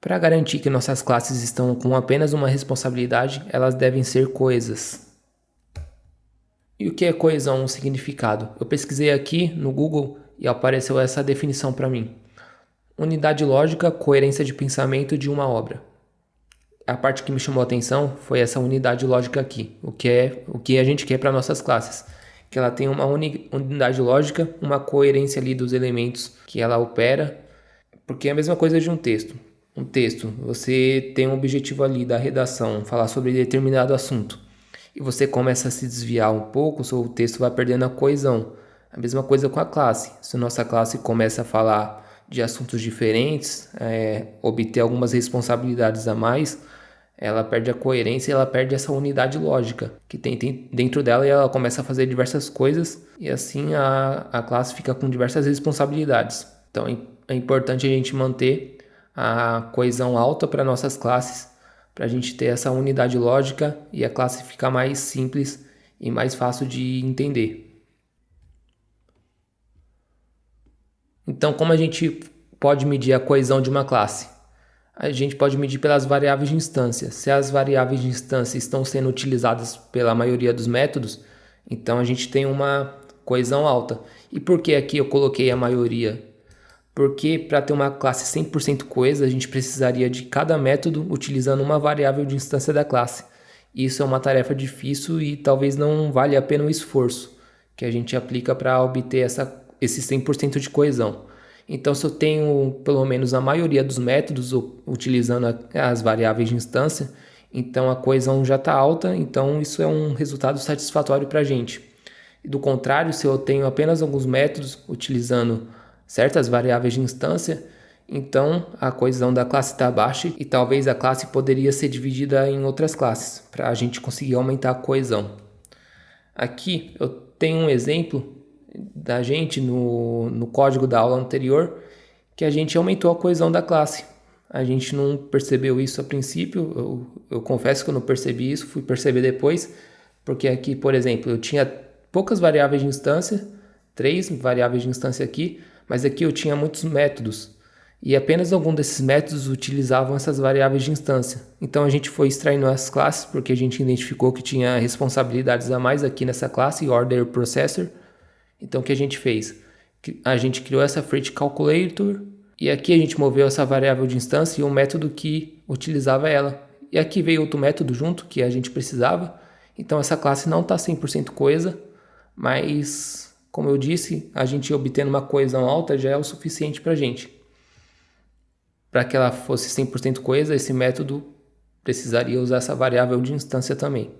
Para garantir que nossas classes estão com apenas uma responsabilidade, elas devem ser coesas. E o que é coesão, um significado? Eu pesquisei aqui no Google e apareceu essa definição para mim. Unidade lógica, coerência de pensamento de uma obra. A parte que me chamou a atenção foi essa unidade lógica aqui, o que a gente quer para nossas classes. Que ela tem uma unidade lógica, uma coerência ali dos elementos que ela opera, porque é a mesma coisa de um texto. Um texto, você tem um objetivo ali da redação, falar sobre determinado assunto, e você começa a se desviar um pouco, o texto vai perdendo a coesão. A mesma coisa com a classe. Se a nossa classe começa a falar de assuntos diferentes, obter algumas responsabilidades a mais, ela perde a coerência e ela perde essa unidade lógica que tem dentro dela, e ela começa a fazer diversas coisas, e assim a classe fica com diversas responsabilidades. Então é importante a gente manter a coesão alta para nossas classes, para a gente ter essa unidade lógica e a classe ficar mais simples e mais fácil de entender. Então, como a gente pode medir a coesão de uma classe? A gente pode medir pelas variáveis de instância. Se as variáveis de instância estão sendo utilizadas pela maioria dos métodos, então a gente tem uma coesão alta. E por que aqui eu coloquei a maioria? Porque para ter uma classe 100% coesa, a gente precisaria de cada método utilizando uma variável de instância da classe. Isso é uma tarefa difícil e talvez não valha a pena o esforço que a gente aplica para obter esse 100% de coesão. Então, se eu tenho pelo menos a maioria dos métodos utilizando as variáveis de instância, então a coesão já está alta, então isso é um resultado satisfatório para a gente. Do contrário, se eu tenho apenas alguns métodos utilizando certas variáveis de instância, então a coesão da classe está baixa e talvez a classe poderia ser dividida em outras classes para a gente conseguir aumentar a coesão. Aqui eu tenho um exemplo da gente no código da aula anterior, que a gente aumentou a coesão da classe. A gente não percebeu isso a princípio, eu confesso que eu não percebi isso, fui perceber depois, porque aqui, por exemplo, eu tinha poucas variáveis de instância, 3 variáveis de instância aqui, mas aqui eu tinha muitos métodos, e apenas algum desses métodos utilizavam essas variáveis de instância. Então a gente foi extraindo as classes, porque a gente identificou que tinha responsabilidades a mais aqui nessa classe, Order Processor. Então o que a gente fez? A gente criou essa Freight Calculator, e aqui a gente moveu essa variável de instância e um método que utilizava ela. E aqui veio outro método junto que a gente precisava. Então essa classe não está 100% coesa, mas como eu disse, a gente obtendo uma coesão alta já é o suficiente para a gente. Para que ela fosse 100% coesa, esse método precisaria usar essa variável de instância também.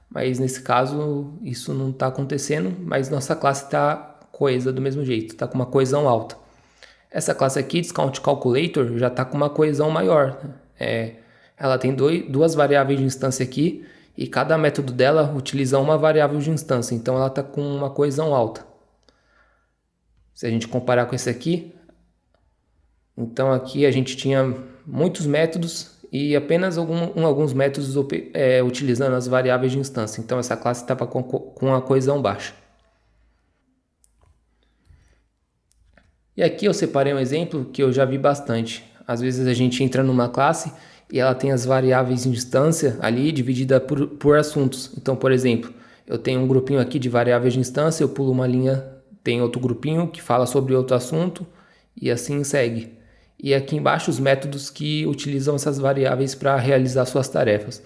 Mas nesse caso isso não está acontecendo, mas nossa classe está coesa do mesmo jeito, está com uma coesão alta. Essa classe aqui, Discount Calculator, já está com uma coesão maior. Ela tem duas variáveis de instância aqui, e cada método dela utiliza uma variável de instância, então ela está com uma coesão alta. Se a gente comparar com esse aqui, então aqui a gente tinha muitos métodos e apenas alguns métodos utilizando as variáveis de instância, então essa classe estava com a coesão baixa. E aqui eu separei um exemplo que eu já vi bastante. Às vezes a gente entra numa classe e ela tem as variáveis de instância ali dividida por assuntos. Então, por exemplo, eu tenho um grupinho aqui de variáveis de instância, eu pulo uma linha, tem outro grupinho que fala sobre outro assunto e assim segue. E aqui embaixo os métodos que utilizam essas variáveis para realizar suas tarefas.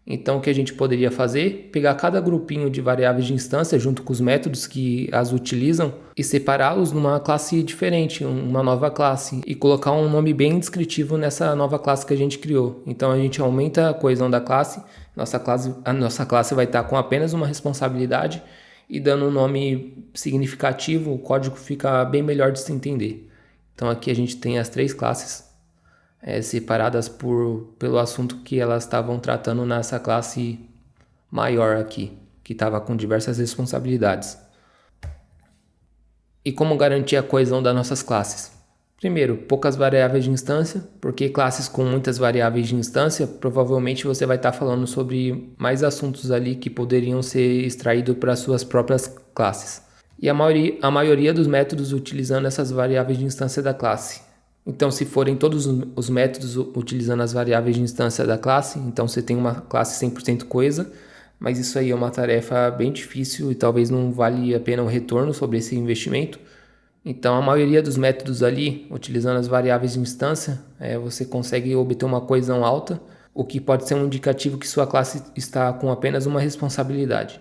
Então o que a gente poderia fazer? Pegar cada grupinho de variáveis de instância junto com os métodos que as utilizam e separá-los numa classe diferente, uma nova classe, e colocar um nome bem descritivo nessa nova classe que a gente criou. Então a gente aumenta a coesão da classe, a nossa classe vai estar com apenas uma responsabilidade e dando um nome significativo, o código fica bem melhor de se entender. Então aqui a gente tem as 3 classes separadas pelo assunto que elas estavam tratando nessa classe maior aqui, que estava com diversas responsabilidades. E como garantir a coesão das nossas classes? Primeiro, poucas variáveis de instância, porque classes com muitas variáveis de instância, provavelmente você vai estar falando sobre mais assuntos ali que poderiam ser extraídos para suas próprias classes. E a maioria dos métodos utilizando essas variáveis de instância da classe. Então, se forem todos os métodos utilizando as variáveis de instância da classe, então você tem uma classe 100% coesa, mas isso aí é uma tarefa bem difícil e talvez não vale a pena o retorno sobre esse investimento. Então, a maioria dos métodos ali, utilizando as variáveis de instância, você consegue obter uma coesão alta, o que pode ser um indicativo que sua classe está com apenas uma responsabilidade.